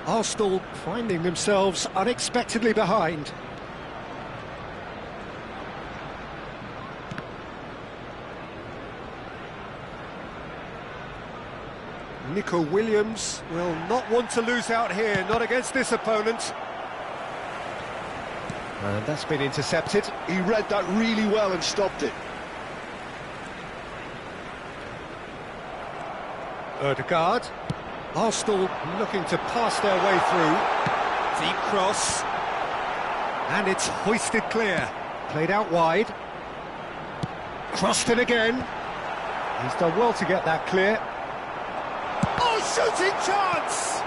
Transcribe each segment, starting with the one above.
Arsenal finding themselves unexpectedly behind. Nico Williams will not want to lose out here, not against this opponent. And that's been intercepted. He read that really well and stopped it. Ødegaard. Arsenal looking to pass their way through. Deep cross. And it's hoisted clear. Played out wide. Crossed in again. He's done well to get that clear. Oh, shooting chance!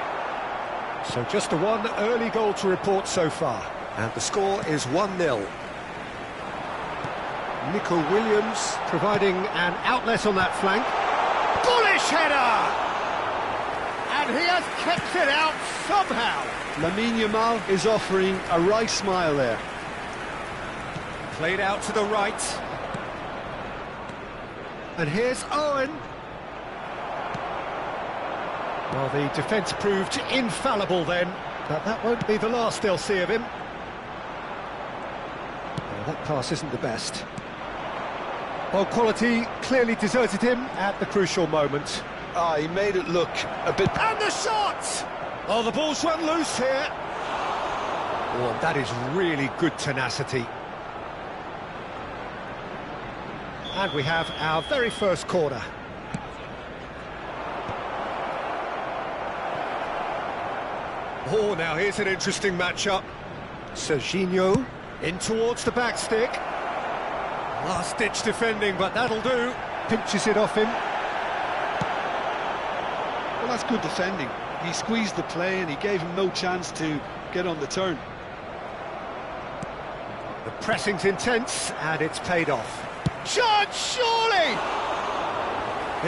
So just the one early goal to report so far. And the score is 1-0. Nico Williams providing an outlet on that flank. Bullish header! And he has kept it out somehow. Lamine Yamal is offering a wry smile there. Played out to the right. And here's Owen. Well, the defence proved infallible then, but that won't be the last they'll see of him. Well, that pass isn't the best. Well, quality clearly deserted him at the crucial moment. He made it look a bit... And the shot! Oh, the ball's run loose here. Oh, and that is really good tenacity. And we have our very first corner. Oh, now here's an interesting matchup. Serginho in towards the back stick. Last-ditch defending, but that'll do. Pinches it off him. Well, that's good defending. He squeezed the play and he gave him no chance to get on the turn. The pressing's intense, and it's paid off. Shot, surely!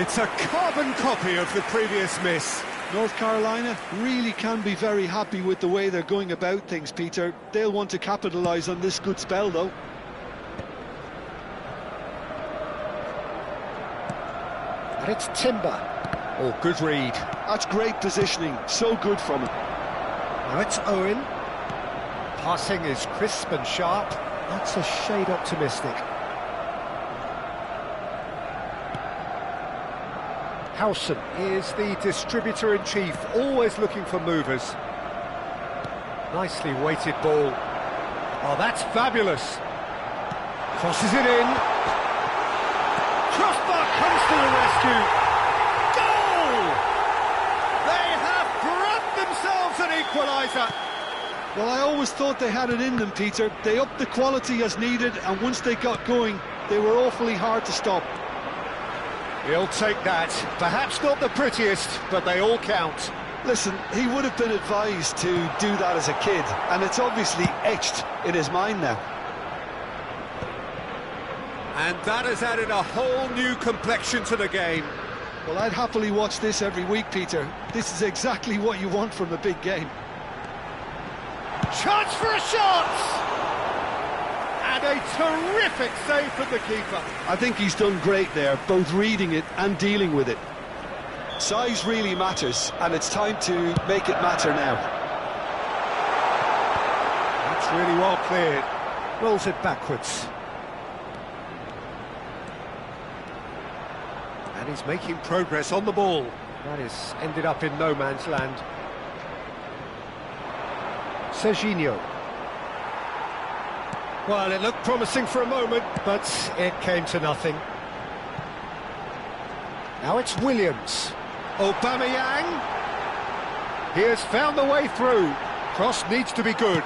It's a carbon copy of the previous miss. North Carolina really can be very happy with the way they're going about things, Peter. They'll want to capitalise on this good spell, though. And it's Timber. Oh, good read. That's great positioning. So good from him. Now it's Owen. Passing is crisp and sharp. That's a shade optimistic. Howson is the distributor-in-chief, always looking for movers. Nicely weighted ball. Oh, that's fabulous. Crosses it in. Crossbar comes to the rescue. Goal! They have grabbed themselves an equaliser. Well, I always thought they had it in them, Peter. They upped the quality as needed, and once they got going, they were awfully hard to stop. He'll take that. Perhaps not the prettiest, but they all count. Listen, he would have been advised to do that as a kid, and it's obviously etched in his mind now. And that has added a whole new complexion to the game. Well, I'd happily watch this every week, Peter. This is exactly what you want from a big game. Chance for a shot! And a terrific save from the keeper. I think he's done great there, both reading it and dealing with it. Size really matters, and it's time to make it matter now. That's really well cleared. Rolls it backwards. And he's making progress on the ball. That is ended up in no man's land. Serginho. Well, it looked promising for a moment, but it came to nothing. Now it's Williams. Aubameyang. He has found the way through. Cross needs to be good.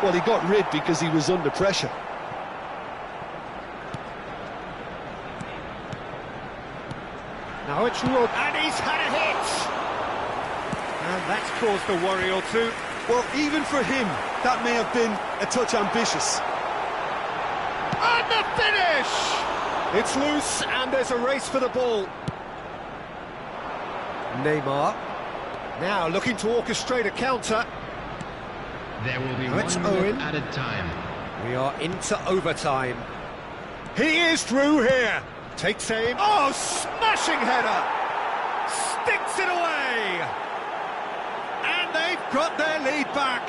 Well, he got rid because he was under pressure. Now it's Rod, and he's had a hit! And that's caused a worry or two. Well, even for him, that may have been a touch ambitious. And the finish! It's loose, and there's a race for the ball. Neymar. Now looking to orchestrate a counter. There will be Now it's 1 Owen. minute added time. We are into overtime. He is through here. Takes aim. Oh, smashing header! Sticks it away! And they've got their lead back.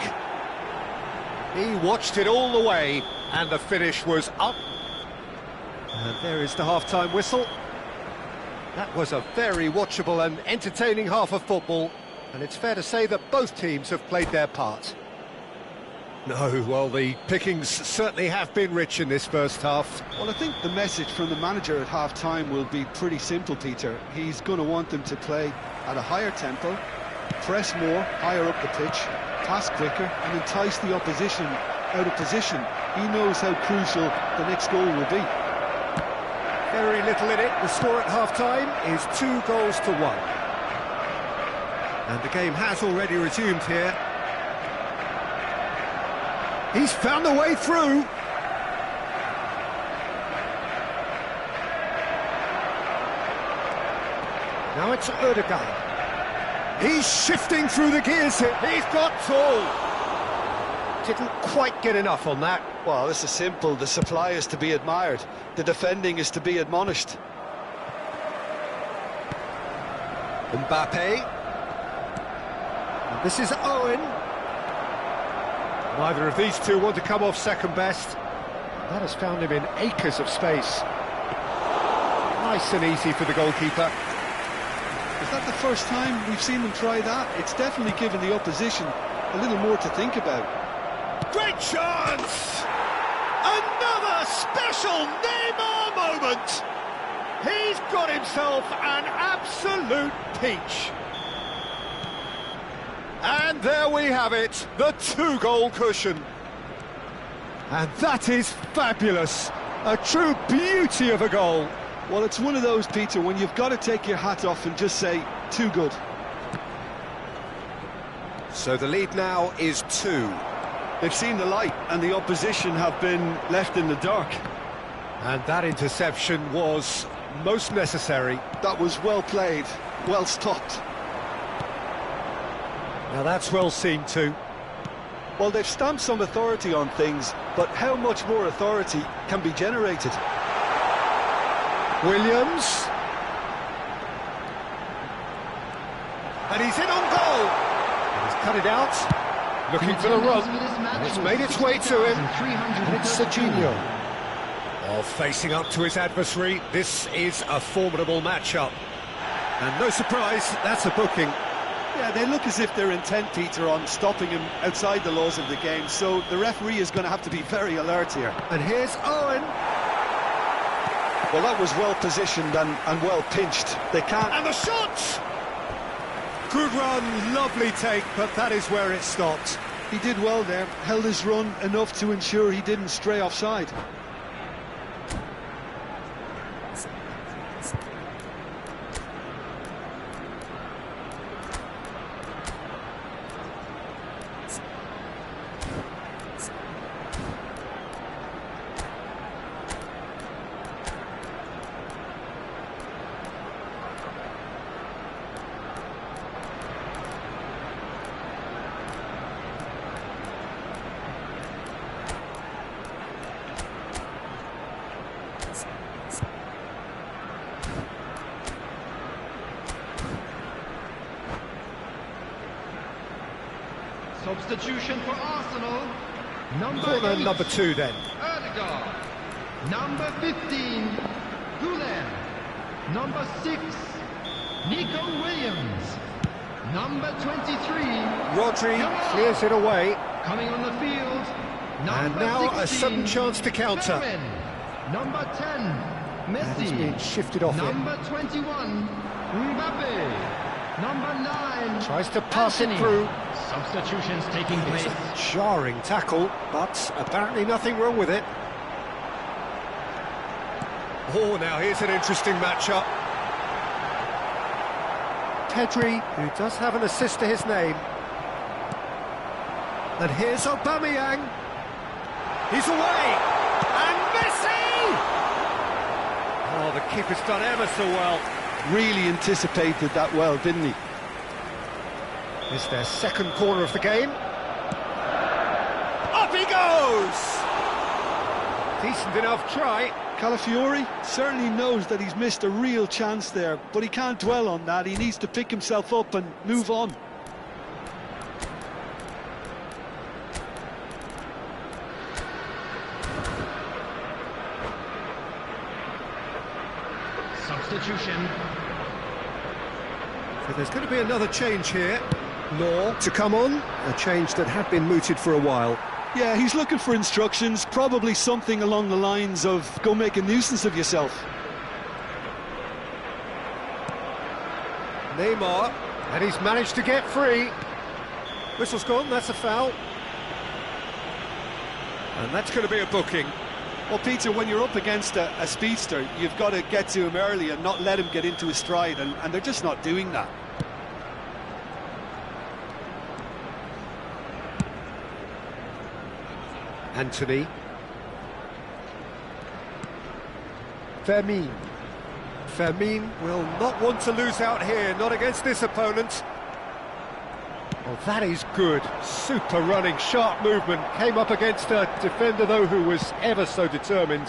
He watched it all the way, and the finish was up. And there is the half-time whistle. That was a very watchable and entertaining half of football, and it's fair to say that both teams have played their part. No, well, the pickings certainly have been rich in this first half. Well, I think the message from the manager at half-time will be pretty simple, Peter. He's going to want them to play at a higher tempo, press more, higher up the pitch, pass quicker, and entice the opposition out of position. He knows how crucial the next goal will be. Very little in it. The score at half-time is 2-1. And the game has already resumed here. He's found the way through. Now it's Ødegaard. He's shifting through the gears here. He's got all. Didn't quite get enough on that. Well, this is simple. The supply is to be admired. The defending is to be admonished. Mbappe. And this is Owen. Neither of these two want to come off second best. That has found him in acres of space. Nice and easy for the goalkeeper. Is that the first time we've seen them try that? It's definitely given the opposition a little more to think about. Great chance! Another special Neymar moment! He's got himself an absolute peach. And there we have it, the 2-goal cushion. And that is fabulous. A true beauty of a goal. Well, it's one of those, Peter, when you've got to take your hat off and just say, too good. So the lead now is 2. They've seen the light and the opposition have been left in the dark. And that interception was most necessary. That was well played, well stopped. Now that's well seen too. Well, they've stamped some authority on things, but how much more authority can be generated? Williams. And he's in on goal. And he's cut it out. Looking for the run. And it's made its way to him. And it's Serginho. Oh, facing up to his adversary. This is a formidable matchup. And no surprise, that's a booking. Yeah, they look as if they're intent, Peter, on stopping him outside the laws of the game, so the referee is going to have to be very alert here. And here's Owen. Well, that was well positioned and well pinched. They can't... And the shot! Good run, lovely take, but that is where it stopped. He did well there, held his run enough to ensure he didn't stray offside. Substitution for Arsenal. Corner 8, number 2 then. Ødegaard. Number 15, Gulen. Number 6, Nico Williams. Number 23, Rodri clears it away. coming on the field. And now 16, a sudden chance to counter. Ferrin. Number 10, And he's being Messi. shifted off it. Number 21, Mbappe. Number 9, Tries to pass it Anthony. through. Substitutions taking It's place. a jarring tackle, but apparently nothing wrong with it. Oh, now here's an interesting matchup. Pedri, who does have an assist to his name. And here's Aubameyang. He's away! And Messi! Oh, the keeper's done ever so well. Really anticipated that well, didn't he? It's their second corner of the game. Up he goes! Decent enough try. Calafiori certainly knows that he's missed a real chance there, but he can't dwell on that. He needs to pick himself up and move on. substitution. So there's going to be another change here. Law to come on, a change that had been mooted for a while. Yeah, he's looking for instructions, probably something along the lines of go make a nuisance of yourself. Neymar, and he's managed to get free. Whistle's gone, that's a foul. And that's going to be a booking. Well, Peter, when you're up against a speedster, you've got to get to him early and not let him get into his stride, and they're just not doing that. Anthony. Fermin. Fermin will not want to lose out here, not against this opponent. Well, that is good. Super running, sharp movement. Came up against a defender, though, who was ever so determined.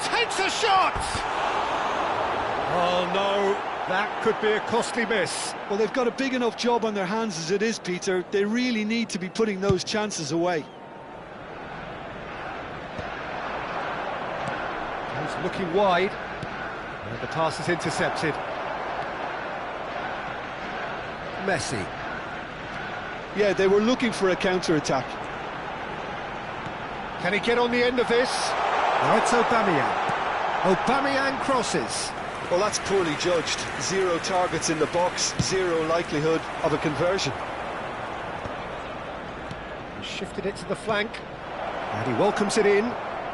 Takes a shot! Oh, no. That could be a costly miss. Well, they've got a big enough job on their hands as it is, Peter. They really need to be putting those chances away. He's looking wide. And the pass is intercepted. Messi. Yeah, they were looking for a counter-attack. Can he get on the end of this? Now it's Aubameyang. Aubameyang crosses. Well, that's poorly judged. 0 targets in the box, 0 likelihood of a conversion. He shifted it to the flank, and he welcomes it in.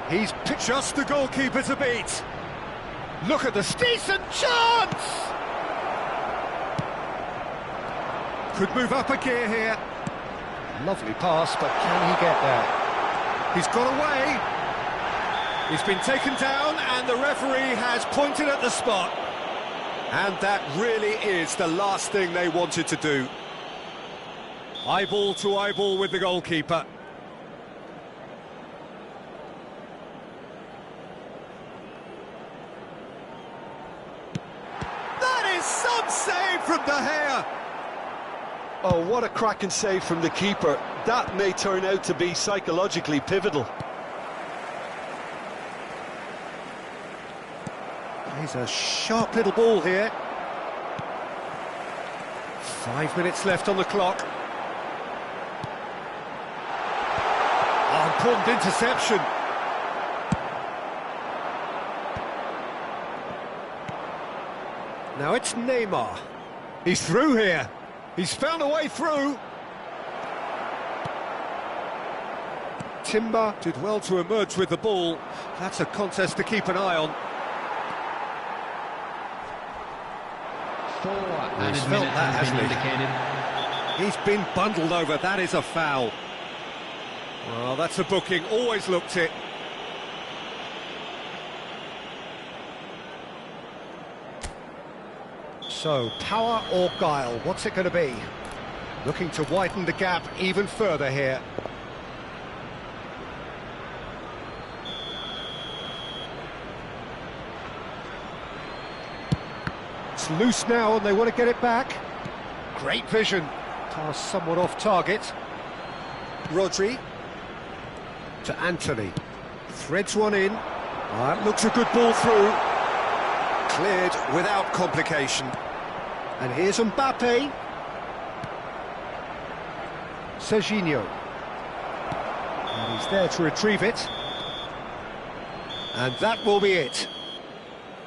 He's picked just the goalkeeper to beat. Look at this decent chance! Could move up a gear here. Lovely pass, but can he get there? He's got away. He's been taken down, and the referee has pointed at the spot. And that really is the last thing they wanted to do. Eyeball to eyeball with the goalkeeper. That is some save from De Gea. Oh, what a cracking save from the keeper. That may turn out to be psychologically pivotal. He's a sharp little ball here. 5 minutes left on the clock. Oh, important interception. Now it's Neymar. He's through here. He's found a way through. Timber did well to emerge with the ball. That's a contest to keep an eye on. 4 added He's felt minutes that, has been hasn't indicated. He's been bundled over. That is a foul. Well, that's a booking. Always looked it. So, power or guile? What's it going to be? Looking to widen the gap even further here. It's loose now and they want to get it back. Great vision. Pass somewhat off target. Rodri to Anthony. Threads one in. That looks a good ball through. Cleared without complication. And here's Mbappe. Serginho. And he's there to retrieve it. And that will be it.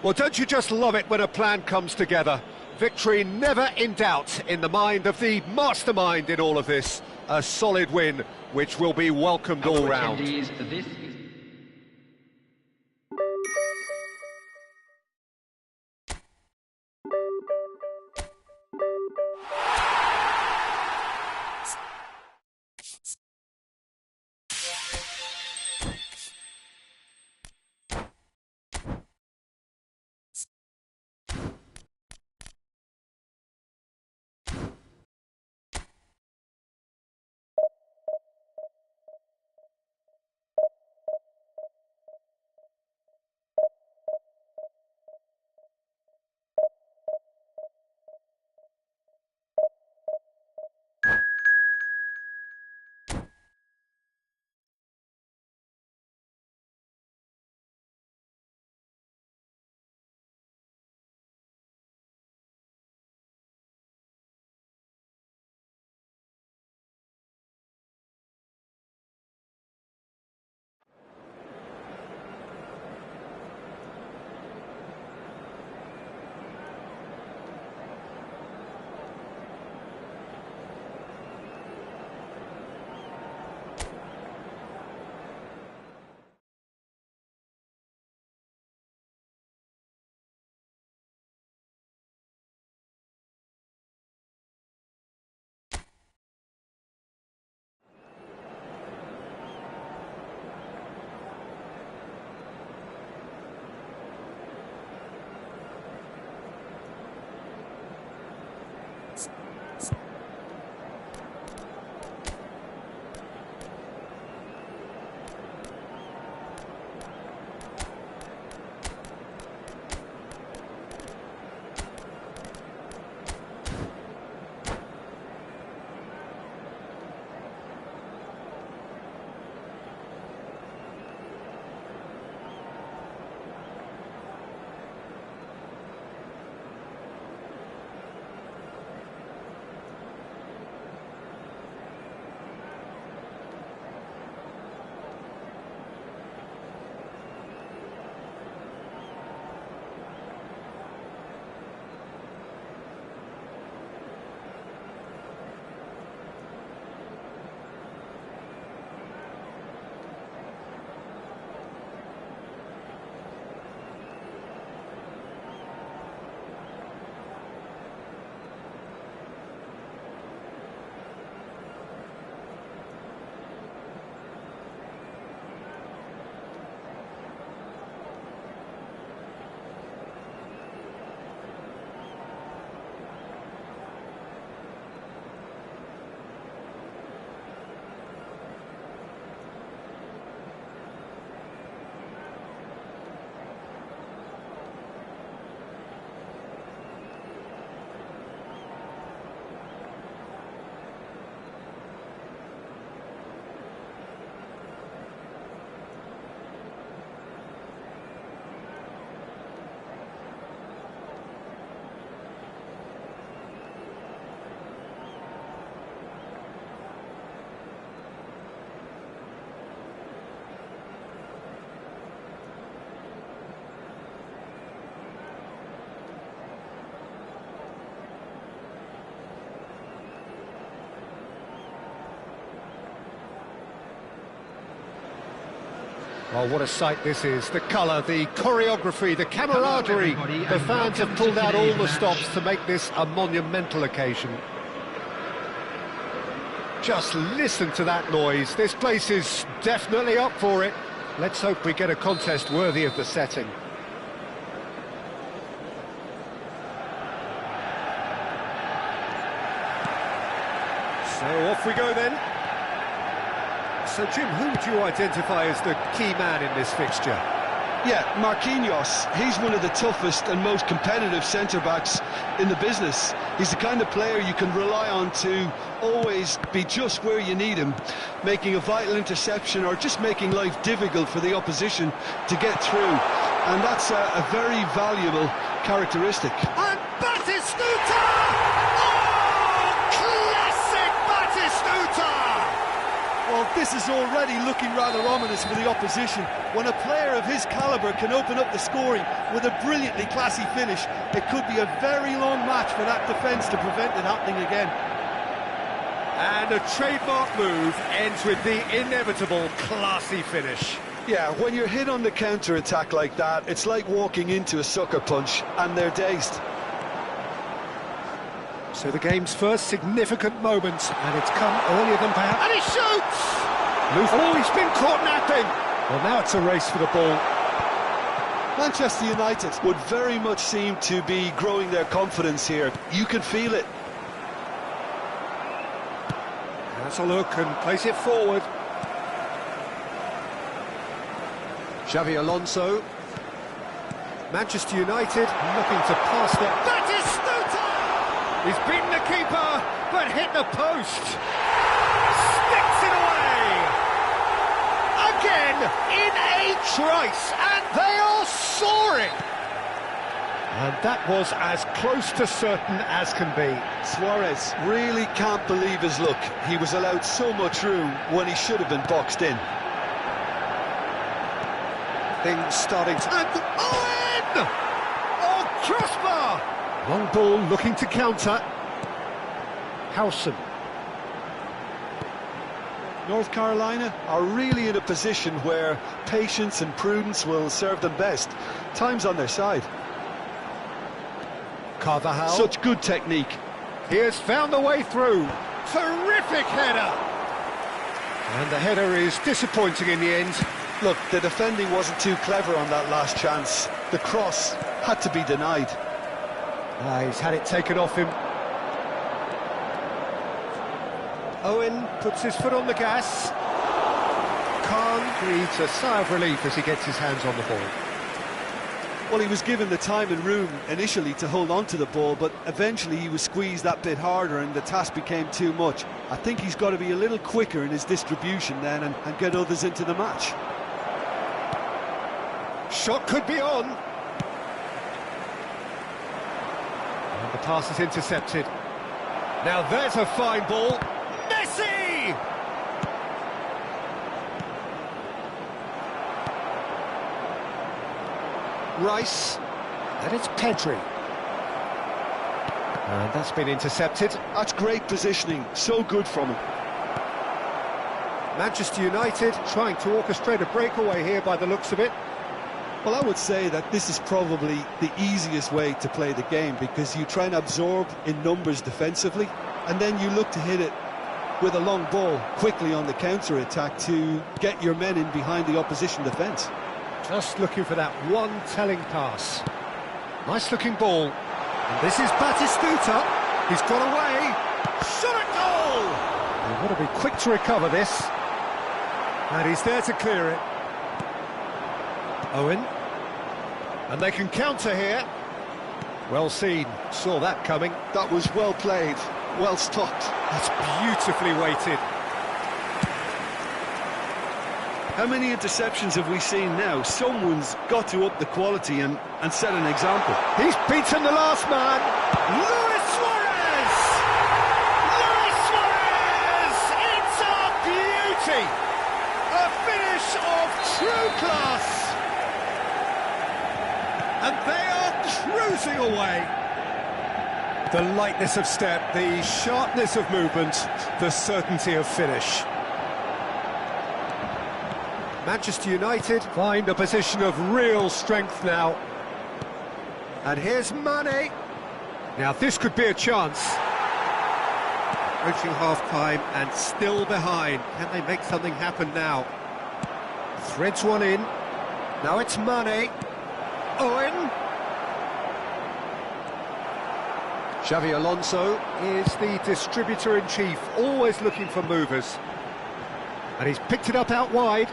Well, don't you just love it when a plan comes together? Victory never in doubt in the mind of the mastermind in all of this. A solid win, which will be welcomed all round. This Oh, what a sight this is. The colour, the choreography, the camaraderie. The fans have pulled out all the stops to make this a monumental occasion. Just listen to that noise. This place is definitely up for it. Let's hope we get a contest worthy of the setting. So off we go then. So Jim, who would you identify as the key man in this fixture? Yeah, Marquinhos. He's one of the toughest and most competitive centre-backs in the business. He's the kind of player you can rely on to always be just where you need him, making a vital interception or just making life difficult for the opposition to get through. And that's a very valuable characteristic. And Batistuta! Oh, classic Batistuta! Well, this is already looking rather ominous for the opposition. When a player of his calibre can open up the scoring with a brilliantly classy finish, it could be a very long match for that defence to prevent it happening again. And a trademark move ends with the inevitable classy finish. Yeah, when you're hit on the counter-attack like that, it's like walking into a sucker punch, and they're dazed. So the game's first significant moment, and it's come earlier than perhaps... And he shoots! Oh, he's been caught napping! Well, now it's a race for the ball. Manchester United would very much seem to be growing their confidence here. You can feel it. Has a look and plays it forward. Xavi Alonso. Manchester United looking to pass their... Batistuta! He's beaten the keeper, but hit the post. Sticks it away! Again, in a trice, and they are soaring! And that was as close to certain as can be. Suarez really can't believe his luck. He was allowed so much room when he should have been boxed in. Things starting to... And Owen! Oh, crossbar! Long ball looking to counter. Howson. North Carolina are really in a position where patience and prudence will serve them best. Time's on their side. Carvajal. Such good technique. He has found a way through. Terrific header! And the header is disappointing in the end. Look, the defending wasn't too clever on that last chance. The cross had to be denied. He's had it taken off him. Owen puts his foot on the gas. Khan breathes a sigh of relief as he gets his hands on the ball. Well, he was given the time and room initially to hold on to the ball, but eventually he was squeezed that bit harder and the task became too much. I think he's got to be a little quicker in his distribution then and get others into the match. Shot could be on. And the pass is intercepted. Now there's a fine ball. Messi! Rice. And it's Pedri. And that's been intercepted. That's great positioning. So good from him. Manchester United trying to orchestrate a breakaway here by the looks of it. Well, I would say that this is probably the easiest way to play the game because you try and absorb in numbers defensively and then you look to hit it with a long ball quickly on the counter-attack to get your men in behind the opposition defence. Just looking for that one telling pass. Nice looking ball. And this is Batistuta. He's got away. Shot at goal! They've got to be quick to recover this. And he's there to clear it. Owen. And they can counter here. Well seen. Saw that coming. That was well played. Well stopped. That's beautifully weighted. How many interceptions have we seen now? Someone's got to up the quality and set an example. He's beaten the last man. Luis Suarez! Luis Suarez! It's a beauty! A finish of true class! And they are cruising away. The lightness of step, the sharpness of movement, the certainty of finish. Manchester United find a position of real strength now. And here's Mane. Now this could be a chance. Approaching half-time and still behind. Can they make something happen now? Threads one in. Now it's Mane. Owen. Xavi Alonso is the distributor-in-chief, always looking for movers. And he's picked it up out wide.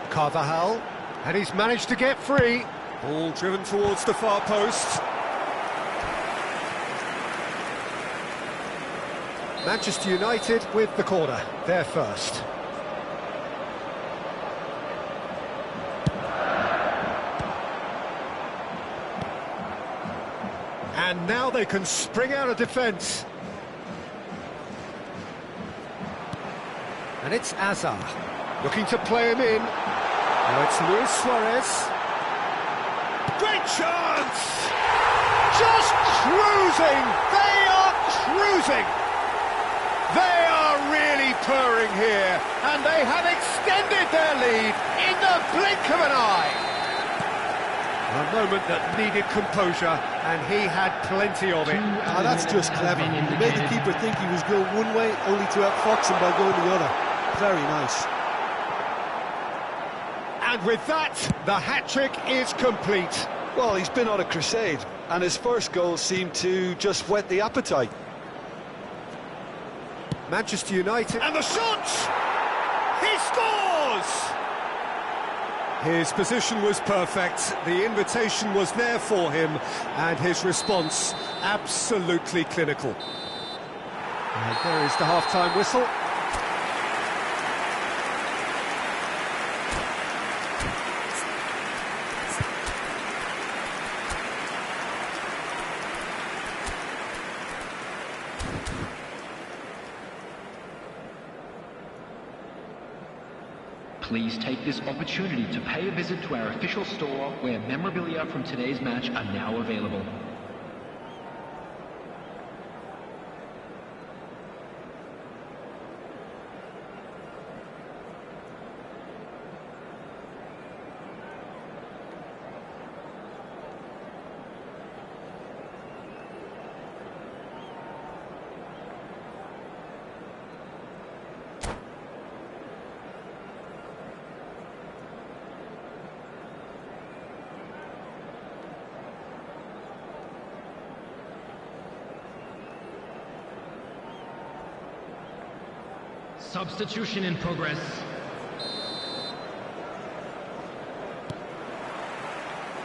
Carvajal, and he's managed to get free. Ball driven towards the far post. Manchester United with the corner, they're first. And now they can spring out of defence. And it's Azar, looking to play him in. Now it's Luis Suarez. Great chance! Just cruising! They are cruising! They are really purring here, and they have extended their lead in the blink of an eye. A moment that needed composure, and he had plenty of it. Oh, that's just clever. He made the keeper think he was going one way, only to outfox him by going the other. Very nice. And with that, the hat-trick is complete. Well, he's been on a crusade, and his first goal seemed to just whet the appetite. Manchester United, and the shot! He scores! His position was perfect, the invitation was there for him, and his response absolutely clinical. And there is the half-time whistle. Please take this opportunity to pay a visit to our official store where memorabilia from today's match are now available. Substitution in progress.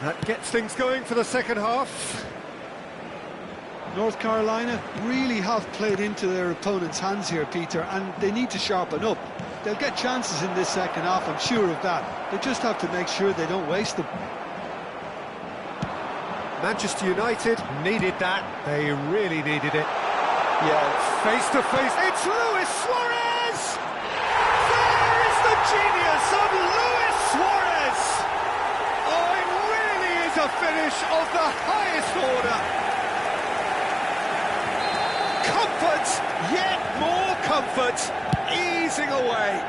That gets things going for the second half. North Carolina really have played into their opponent's hands here, Peter, and they need to sharpen up. They'll get chances in this second half, I'm sure of that. They just have to make sure they don't waste them. Manchester United needed that. They really needed it. Yeah, face to face. It's Luis Suarez! There is the genius of Luis Suarez! Oh, it really is a finish of the highest order. Comfort, yet more comfort, easing away.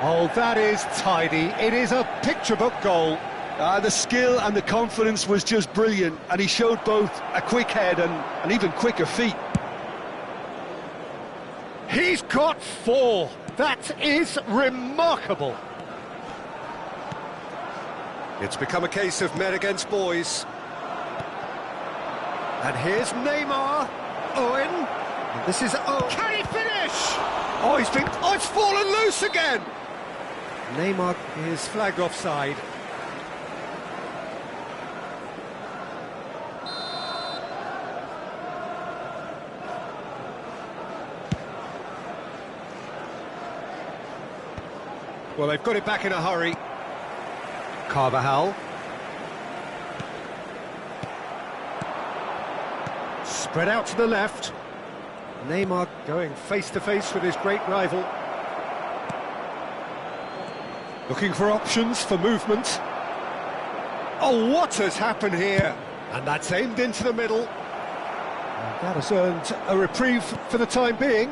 Oh, that is tidy. It is a picture-book goal. The skill and the confidence was just brilliant, and he showed both a quick head and even quicker feet. He's got 4. That is remarkable. It's become a case of men against boys. And here's Neymar. Owen. And this is Owen. Can he finish? Oh, it's fallen loose again. Neymar is flagged offside. Well, they've got it back in a hurry. Carvajal. Spread out to the left. Neymar going face-to-face with his great rival. Looking for options for movement. Oh, what has happened here? And that's aimed into the middle. And that has earned a reprieve for the time being.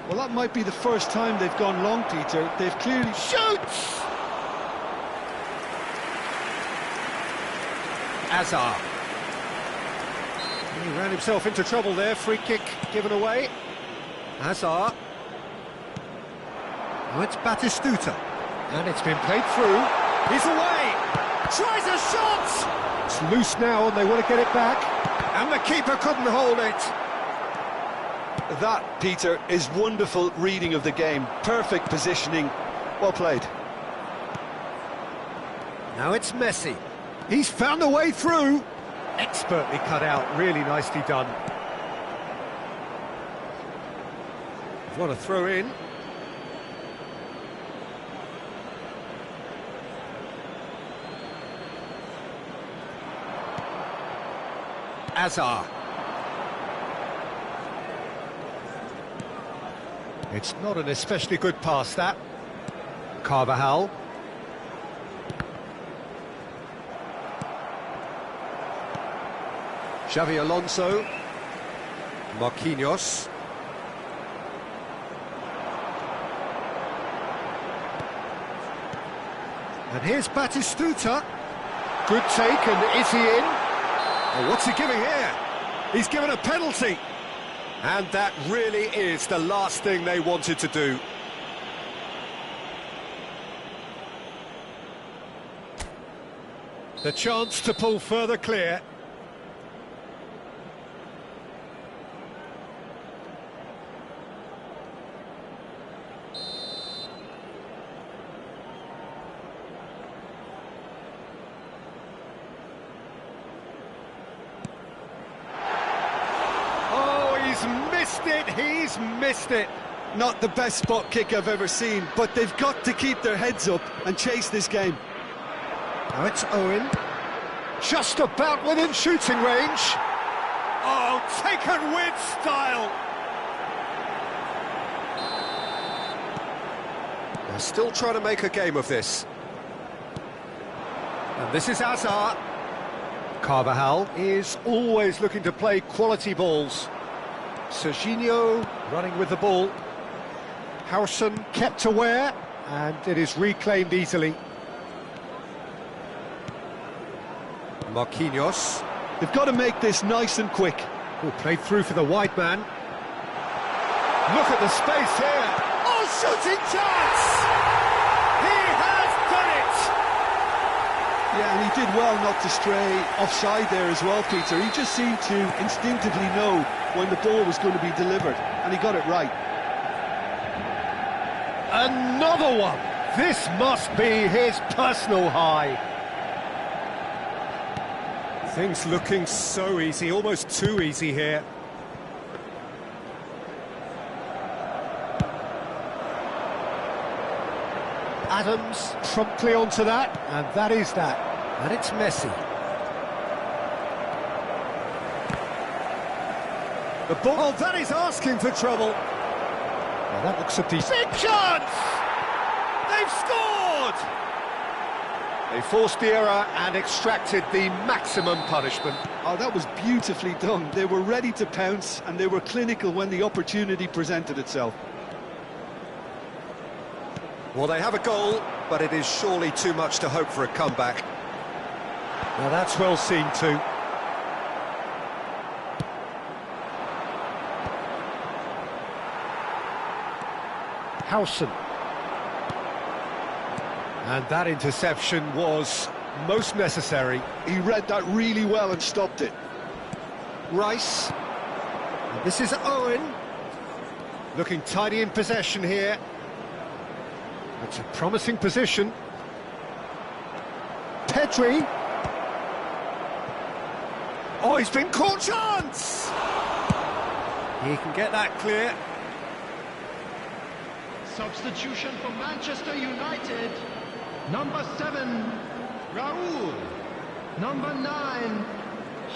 Well, that might be the first time they've gone long, Peter. They've clearly... Shoots! Hazard. He ran himself into trouble there. Free kick given away. Hazard. Now it's Batistuta. And it's been played through. He's away! Tries a shot! It's loose now and they want to get it back. And the keeper couldn't hold it. That, Peter, is wonderful reading of the game. Perfect positioning. Well played. Now it's Messi. He's found a way through. Expertly cut out, really nicely done. What a throw in. Hazard. It's not an especially good pass, that. Carvajal. Xavi Alonso. Marquinhos. And here's Batistuta. Good take, and is he in? Oh, what's he giving here? He's given a penalty. And that really is the last thing they wanted to do. The chance to pull further clear. He's missed it. Not the best spot kick I've ever seen, but they've got to keep their heads up and chase this game. Now it's Owen. Just about within shooting range. Oh, taken with style. They're still trying to make a game of this. And this is Hazard. Carvajal is always looking to play quality balls. Serginho running with the ball. Howson kept aware, and it is reclaimed easily. Marquinhos. They've got to make this nice and quick. Oh, played through for the wide man. Look at the space here. Oh, shooting chance! He has done it! Yeah, and he did well not to stray offside there as well, Peter. He just seemed to instinctively know when the ball was going to be delivered, and he got it right. Another one! This must be his personal high. Things looking so easy, almost too easy here. Adams promptly onto that, and that is that. And it's Messi. The ball, oh, that is asking for trouble. Well, that looks a decent chance! They've scored! They forced the error and extracted the maximum punishment. Oh, that was beautifully done. They were ready to pounce, and they were clinical when the opportunity presented itself. Well, they have a goal, but it is surely too much to hope for a comeback. Now that's well seen too. Howson. And that interception was most necessary. He read that really well and stopped it. Rice. And this is Owen. Looking tidy in possession here. It's a promising position. Pedri. Oh, he's been caught. Chance! He can get that clear. Substitution for Manchester United. Number 7, Raul. Number 9,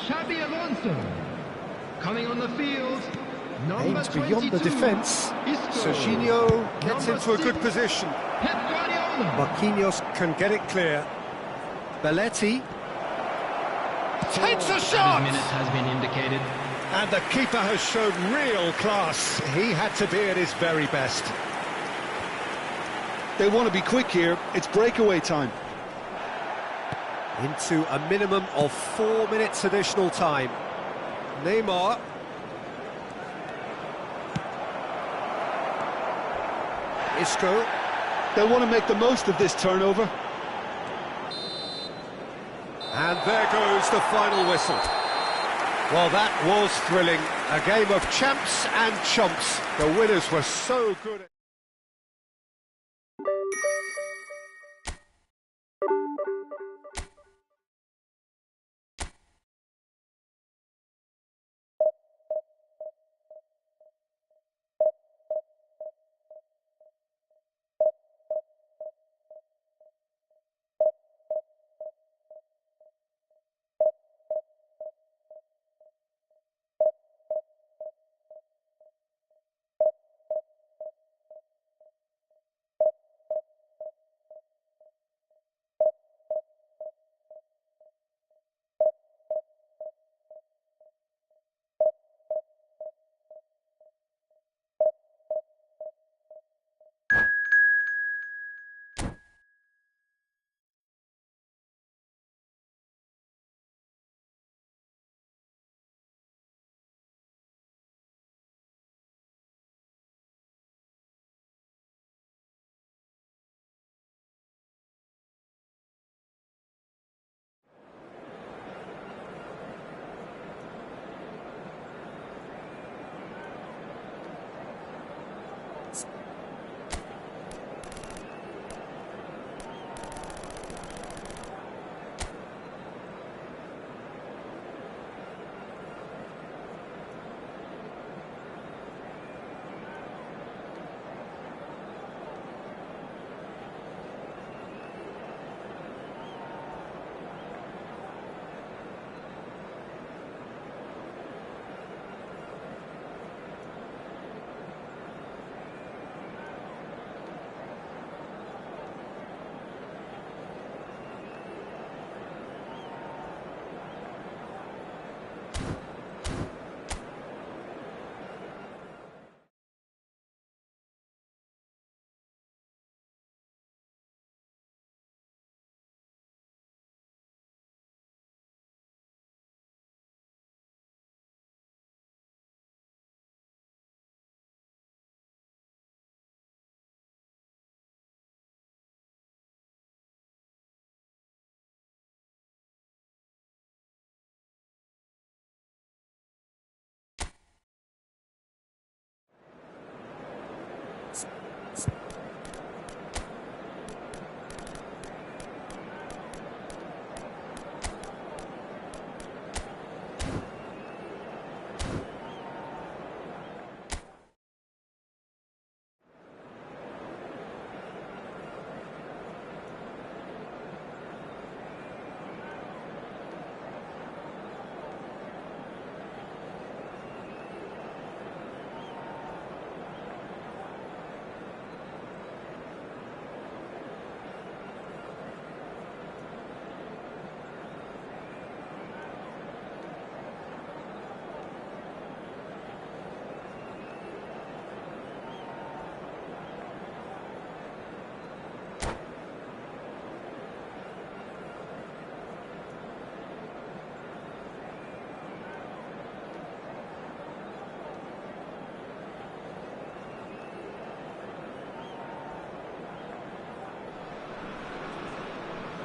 Xabi Alonso. Coming on the field, number aims 22, beyond the defence. Serginho gets into a good position. Pep Guardiola. Marquinhos can get it clear. Belletti takes a shot! Minute has been indicated. And the keeper has shown real class. He had to be at his very best. They want to be quick here. It's breakaway time. Into a minimum of 4 minutes additional time. Neymar. Isco. They'll want to make the most of this turnover. And there goes the final whistle. Well, that was thrilling. A game of champs and chumps. The winners were so good.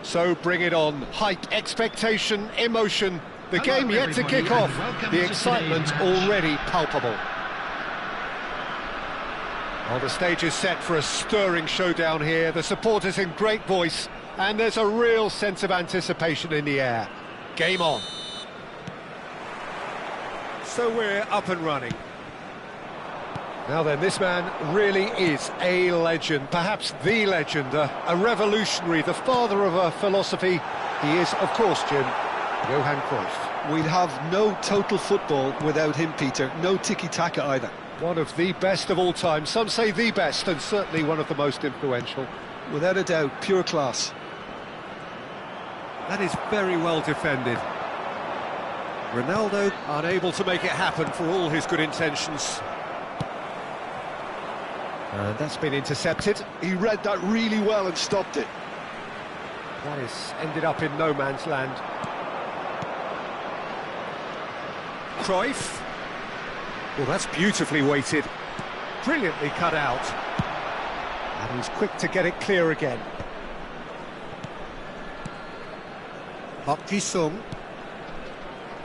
So bring it on. Hype, expectation, emotion. The game yet to kick off. The excitement already palpable. Well, the stage is set for a stirring showdown here. The supporters in great voice, and there's a real sense of anticipation in the air. Game on. So we're up and running. Now then, this man really is a legend, perhaps the legend, a revolutionary, the father of a philosophy. He is, of course, Jim, Johan Cruyff. We'd have no total football without him, Peter. No tiki-taka either. One of the best of all time. Some say the best, and certainly one of the most influential. Without a doubt, pure class. That is very well defended. Ronaldo unable to make it happen for all his good intentions. And that's been intercepted. He read that really well and stopped it. That is ended up in no man's land. Cruyff. Well, that's beautifully weighted. Brilliantly cut out. And he's quick to get it clear again. Park Ji-sung.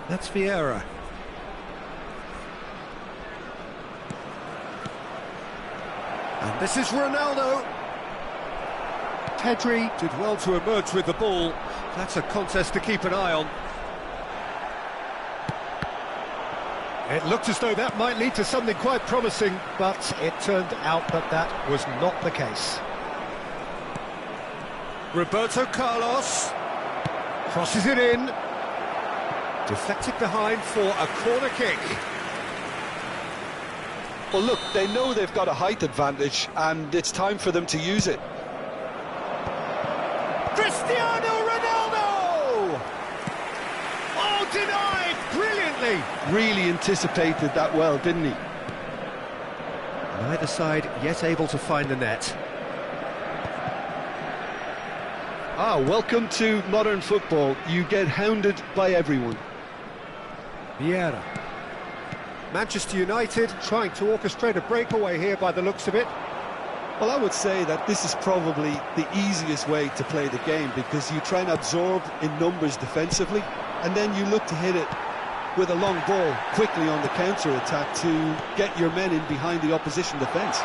That's Vieira. And this is Ronaldo. Pedri did well to emerge with the ball. That's a contest to keep an eye on. It looked as though that might lead to something quite promising, but it turned out that that was not the case. Roberto Carlos crosses it in. Deflected behind for a corner kick. Well, look, they know they've got a height advantage, and it's time for them to use it. Cristiano Ronaldo! Oh, denied brilliantly! Really anticipated that well, didn't he? Neither side yet able to find the net. Welcome to modern football. You get hounded by everyone. Vieira. Manchester United trying to orchestrate a breakaway here by the looks of it. Well, I would say that this is probably the easiest way to play the game, because you try and absorb in numbers defensively, and then you look to hit it with a long ball quickly on the counter-attack to get your men in behind the opposition defence.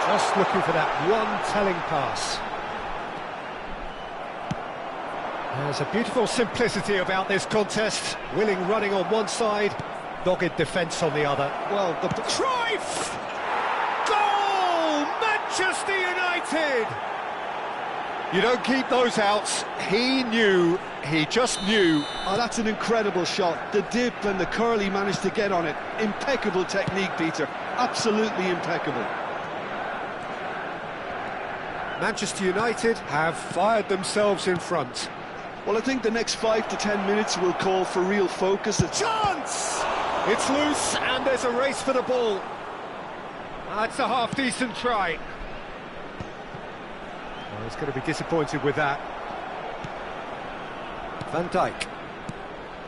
Just looking for that one telling pass. There's a beautiful simplicity about this contest. Willing running on one side, dogged defence on the other. Well, the Cruyff! Goal! Manchester United! You don't keep those outs. He just knew. Oh, that's an incredible shot. The dip and the curl he managed to get on it. Impeccable technique, Peter. Absolutely impeccable. Manchester United have fired themselves in front. Well, I think the next 5 to 10 minutes will call for real focus. Chance! It's loose and there's a race for the ball. That's a half-decent try. Well, he's going to be disappointed with that. Van Dijk.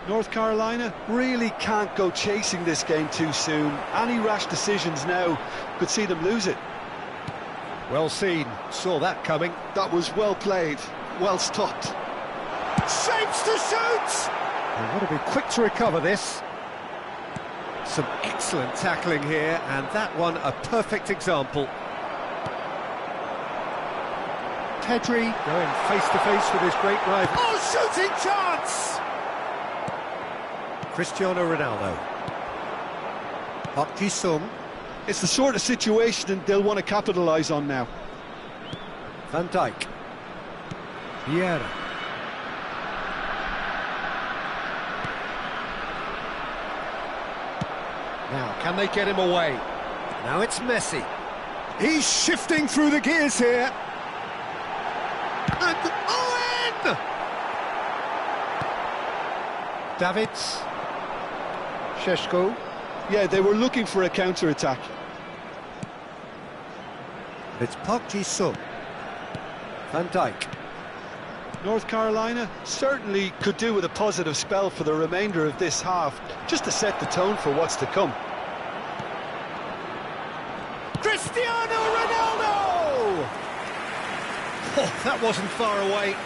North Carolina really can't go chasing this game too soon. Any rash decisions now could see them lose it. Well seen, saw that coming. That was well played, well stopped. Shapes to shoot! They've got to be quick to recover this. Some excellent tackling here, and that one a perfect example. Pedri going face-to-face with his great rival. Oh, shooting chance! Cristiano Ronaldo. Park Ji-sung. It's the sort of situation they'll want to capitalise on now. Van Dijk. Vieira. Now, can they get him away? Now it's Messi. He's shifting through the gears here. And Owen! Davids. Šeško. Yeah, they were looking for a counter-attack. It's Park Ji-sung. Van Dijk. North Carolina certainly could do with a positive spell for the remainder of this half, just to set the tone for what's to come. Cristiano Ronaldo! Oh, that wasn't far away.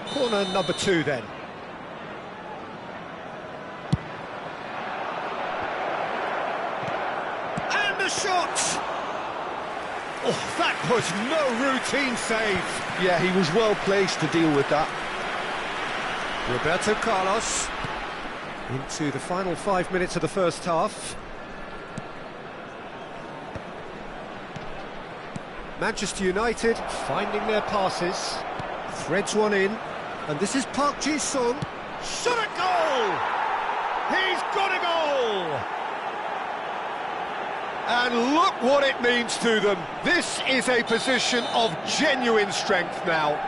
Corner number 2 then. And the shot! Oh, that was no routine save. Yeah, he was well placed to deal with that. Roberto Carlos into the final 5 minutes of the first half. Manchester United finding their passes, threads one in, and this is Park Ji-sung. Shot a goal! He's got a goal! And look what it means to them. This is a position of genuine strength now.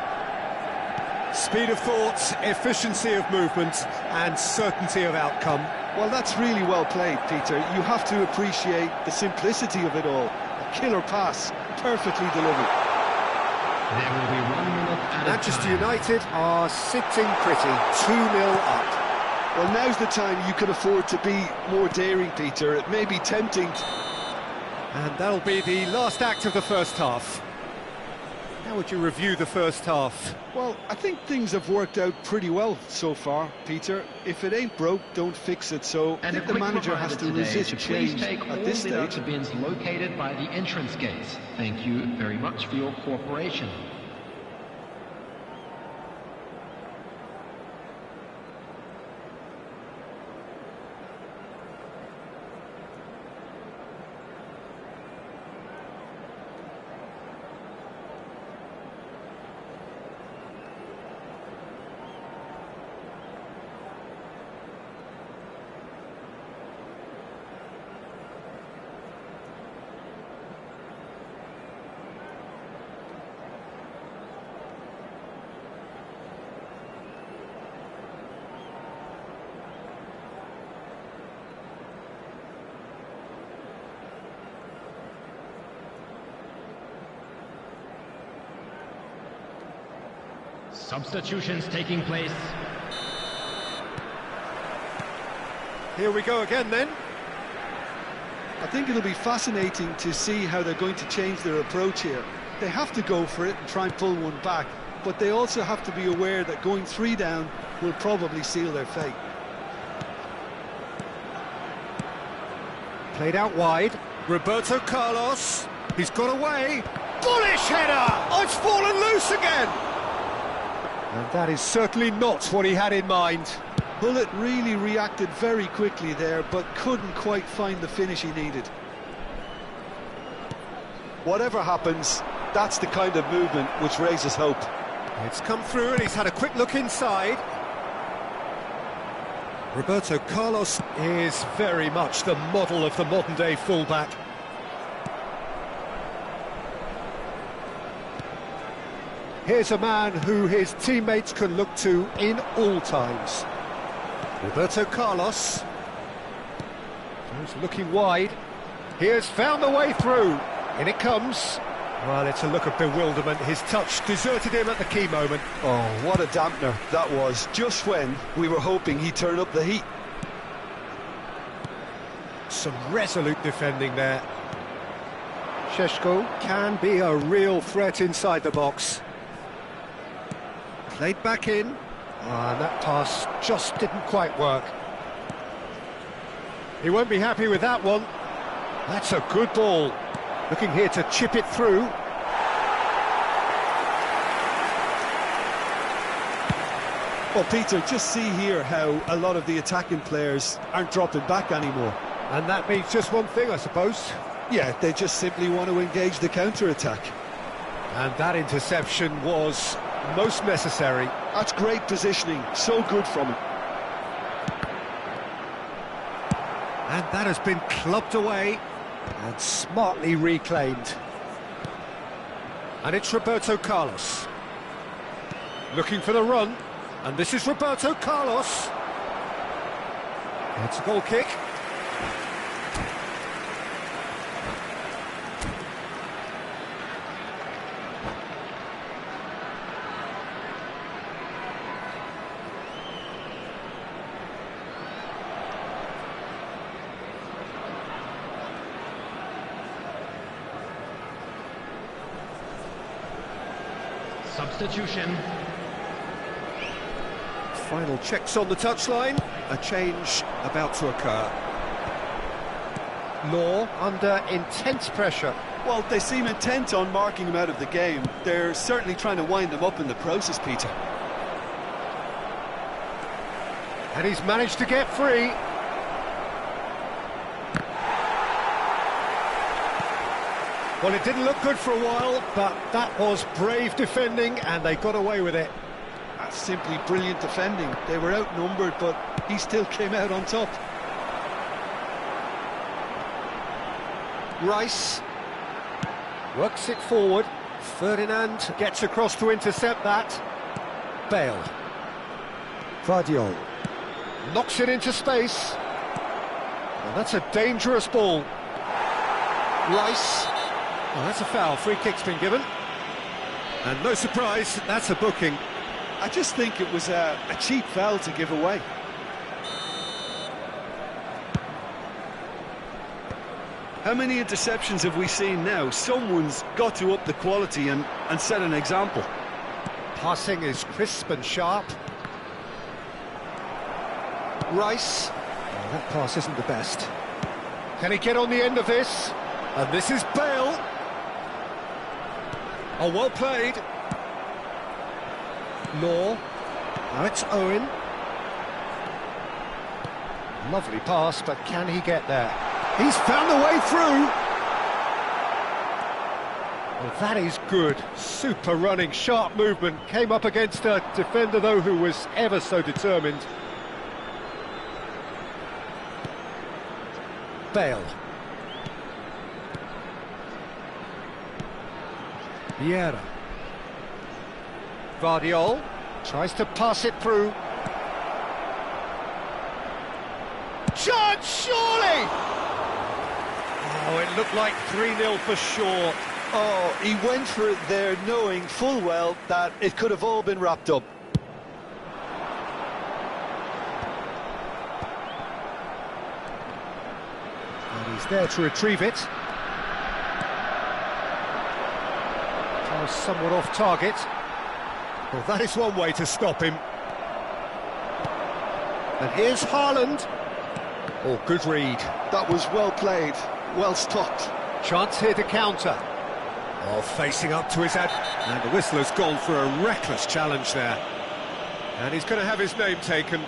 Speed of thought, efficiency of movement, and certainty of outcome. Well, that's really well played, Peter. You have to appreciate the simplicity of it all. A killer pass, perfectly delivered. There will be 1 minute at a Manchester time. United are sitting pretty, 2-0 up. Well, now's the time you can afford to be more daring, Peter. It may be tempting. And that'll be the last act of the first half. How would you review the first half? Well, I think things have worked out pretty well so far, Peter. If it ain't broke, don't fix it. So I And a think the quick manager reminder has to today resist to please change take at this all the stage. bins located by the entrance gates. Thank you very much for your cooperation. Substitutions taking place. Here we go again then. I think it'll be fascinating to see how they're going to change their approach here. They have to go for it and try and pull one back, but they also have to be aware that going 3 down will probably seal their fate. Played out wide. Roberto Carlos. He's got away. Bullish header! Oh, it's fallen loose again! And that is certainly not what he had in mind. Bullet really reacted very quickly there, but couldn't quite find the finish he needed. Whatever happens, that's the kind of movement which raises hope. It's come through and he's had a quick look inside. Roberto Carlos is very much the model of the modern-day fullback. Here's a man who his teammates can look to in all times. Roberto Carlos. He's looking wide. He has found the way through. In it comes. Well, it's a look of bewilderment. His touch deserted him at the key moment. Oh, what a dampener that was, just when we were hoping he'd turn up the heat. Some resolute defending there. Šeško can be a real threat inside the box. Played back in, and that pass just didn't quite work. He won't be happy with that one. That's a good ball. Looking here to chip it through. Well, Peter, just see here how a lot of the attacking players aren't dropping back anymore. And that means just one thing, I suppose. Yeah, they just simply want to engage the counter-attack. And that interception was most necessary. That's great positioning, so good from him. And that has been clubbed away and smartly reclaimed. And it's Roberto Carlos. Looking for the run. And this is Roberto Carlos. It's a goal kick. Substitution. Final checks on the touchline. A change about to occur. Law under intense pressure. Well, they seem intent on marking him out of the game. They're certainly trying to wind him up in the process, Peter. And he's managed to get free. Well, it didn't look good for a while, but that was brave defending, and they got away with it. That's simply brilliant defending. They were outnumbered, but he still came out on top. Rice works it forward. Ferdinand gets across to intercept that. Bale. Guardiola. Knocks it into space. Well, that's a dangerous ball. Rice. Oh, that's a foul. Free kick's been given. And no surprise, that's a booking. I just think it was a cheap foul to give away. How many interceptions have we seen now? Someone's got to up the quality and set an example. Passing is crisp and sharp. Rice. Oh, that pass isn't the best. Can he get on the end of this? And this is Bale. Oh, well played. Law. Now it's Owen. Lovely pass, but can he get there? He's found the way through. Well, that is good. Super running, sharp movement. Came up against a defender, though, who was ever so determined. Bale. Vieira. Guardiola tries to pass it through. Chance, surely! Oh, it looked like 3-0 for sure. Oh, he went for it there, knowing full well that it could have all been wrapped up. And he's there to retrieve it. Was somewhat off target. Well, that is one way to stop him. And here's Haaland. Oh, good read. That was well played, well stopped. Chance here to counter. Oh, facing up to his ad. And the whistler's gone for a reckless challenge there. And he's going to have his name taken.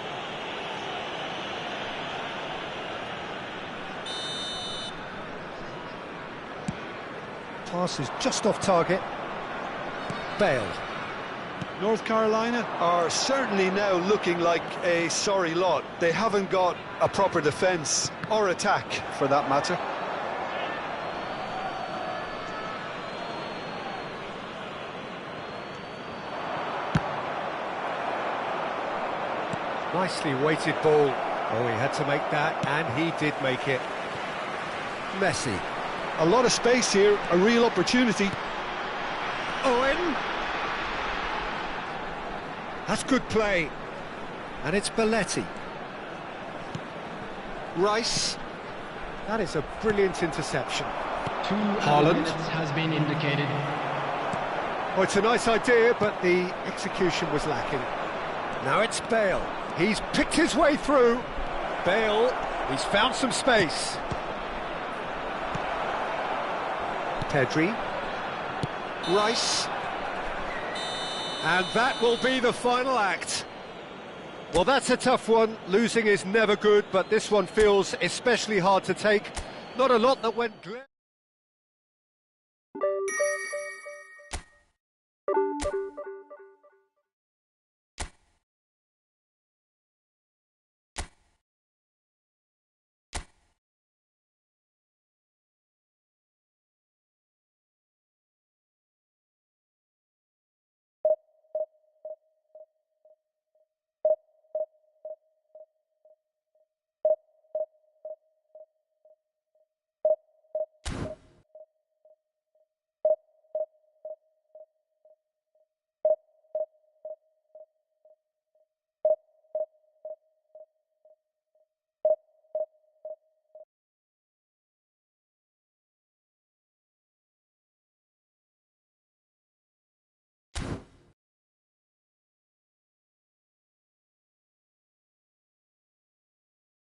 Pass is just off target. Bale. North Carolina are certainly now looking like a sorry lot. They haven't got a proper defence or attack, for that matter. Nicely weighted ball. Oh, he had to make that, and he did make it. Messi. A lot of space here, a real opportunity. Owen. That's good play. And it's Belletti. Rice. That is a brilliant interception. Haaland minutes has been indicated. Oh, it's a nice idea, but the execution was lacking. Now it's Bale. He's picked his way through. Bale, he's found some space. Pedri. Rice. And that will be the final act. Well, that's a tough one. Losing is never good, but this one feels especially hard to take. Not a lot that went...